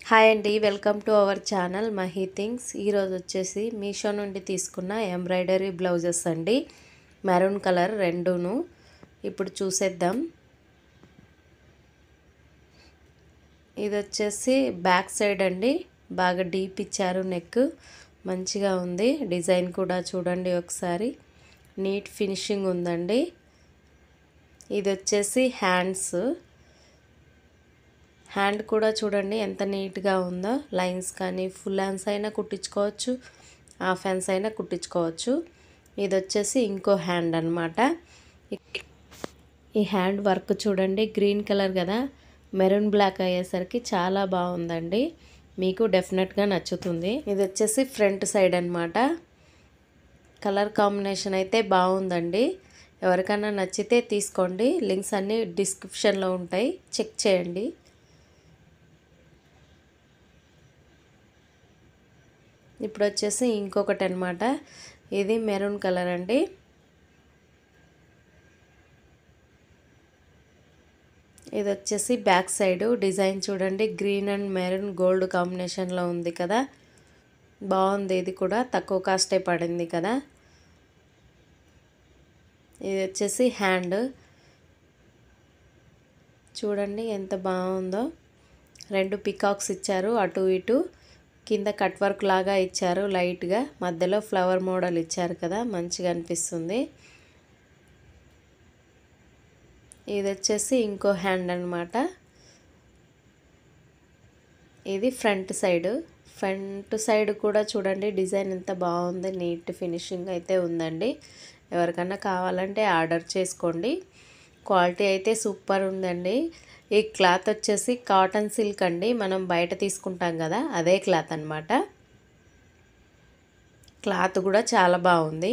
Hi అండి, welcome to our channel Mahi things. ఈరోజు వచ్చేసి మీషో నుండి తీసుకున్న ఎంబ్రాయిడరీ బ్లౌజెస్ అండి, మెరూన్ కలర్ రెండును. ఇప్పుడు చూసేద్దాం. ఇది వచ్చేసి బ్యాక్ సైడ్ అండి, బాగా డీప్ ఇచ్చారు, నెక్ మంచిగా ఉంది. డిజైన్ కూడా చూడండి ఒకసారి, నీట్ ఫినిషింగ్ ఉందండి. ఇది వచ్చేసి హ్యాండ్ కూడా చూడండి ఎంత నీట్గా ఉందో. లైన్స్ కానీ ఫుల్ హ్యాండ్స్ అయినా కుట్టించుకోవచ్చు, హాఫ్ హ్యాండ్స్ అయినా కుట్టించుకోవచ్చు. ఇది వచ్చేసి ఇంకో హ్యాండ్ అన్నమాట. ఈ హ్యాండ్ వర్క్ చూడండి, గ్రీన్ కలర్ కదా, మెరూన్ బ్లాక్ అయ్యేసరికి చాలా బాగుందండి. మీకు డెఫినెట్గా నచ్చుతుంది. ఇది వచ్చేసి ఫ్రంట్ సైడ్ అన్నమాట. కలర్ కాంబినేషన్ అయితే బాగుందండి. ఎవరికైనా నచ్చితే తీసుకోండి. లింక్స్ అన్నీ డిస్క్రిప్షన్లో ఉంటాయి, చెక్ చేయండి. ఇప్పుడు వచ్చేసి ఇంకొకటి అన్నమాట. ఇది మెరూన్ కలర్ అండి. ఇది వచ్చేసి బ్యాక్ సైడ్ డిజైన్ చూడండి, గ్రీన్ అండ్ మెరూన్ గోల్డ్ కాంబినేషన్లో ఉంది కదా, బాగుంది. ఇది కూడా తక్కువ కాస్టే పడింది కదా. ఇది వచ్చేసి హ్యాండ్ చూడండి ఎంత బాగుందో. రెండు పికాక్స్ ఇచ్చారు, అటు ఇటు. కింద కట్ వర్క్ లాగా ఇచ్చారు లైట్గా, మధ్యలో ఫ్లవర్ మోడల్ ఇచ్చారు కదా, మంచిగా అనిపిస్తుంది. ఇది వచ్చేసి ఇంకో హ్యాండ్ అన్నమాట. ఇది ఫ్రంట్ సైడ్ కూడా చూడండి, డిజైన్ ఎంత బాగుంది, నీట్ ఫినిషింగ్ అయితే ఉందండి. ఎవరికన్నా కావాలంటే ఆర్డర్ చేసుకోండి. క్వాలిటీ అయితే సూపర్ ఉందండి. ఈ క్లాత్ వచ్చేసి కాటన్ సిల్క్ అండి, మనం బయట తీసుకుంటాం కదా అదే క్లాత్ అన్నమాట. క్లాత్ కూడా చాలా బాగుంది,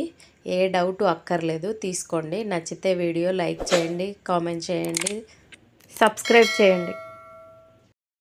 ఏ డౌట్ అక్కర్లేదు. తీసుకోండి. నచ్చితే వీడియో లైక్ చేయండి, కామెంట్ చేయండి, సబ్స్క్రైబ్ చేయండి.